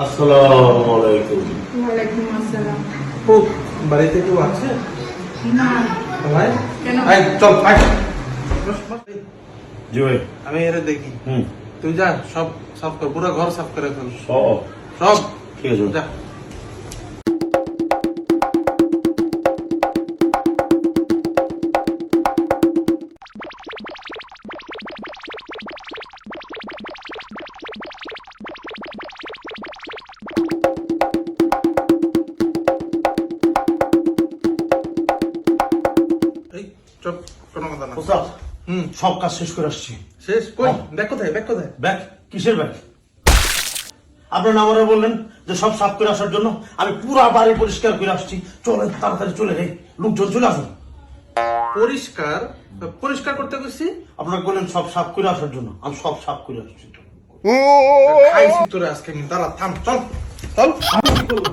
আসসালামু আলাইকুম। ওয়ালাইকুম আসসালাম। ও বাড়িতে কেউ আছে? না। ভাই কেন? আয় চল আয়। জি ভাই। আমি এর দেখি। হুম। তুই যা সব সাফ কর, পুরো ঘর সাফ করে ফেল সব সব। ঠিক আছে। যা। এই চুপ, কোনো কথা না। ওস্তাদ, হুম, সব কাজ শেষ করে আসছি। শেষ? কই হ্যাঁ। ব্যাগ কোথায়, ব্যাগ কোথায়? ব্যাগ? কিসের ব্যাগ? আপনার নামারে বললেন যে সব সাফ করে আসার জন্য। আমি পুরা বাড়ি পরিষ্কার করে আসছি। চলেন তাড়াতাড়ি চলে যাই, লোকজন চলে আসুন। পরিষ্কার পরিষ্কার করতে গেছি। আপনাকে বললেন সব সাফ করে আসার জন্য, আমি সব সাফ করে আসছি। খাইছি তোরে আজকে আমি। দাঁড়া থাম, চল চল। আমি কি করবো?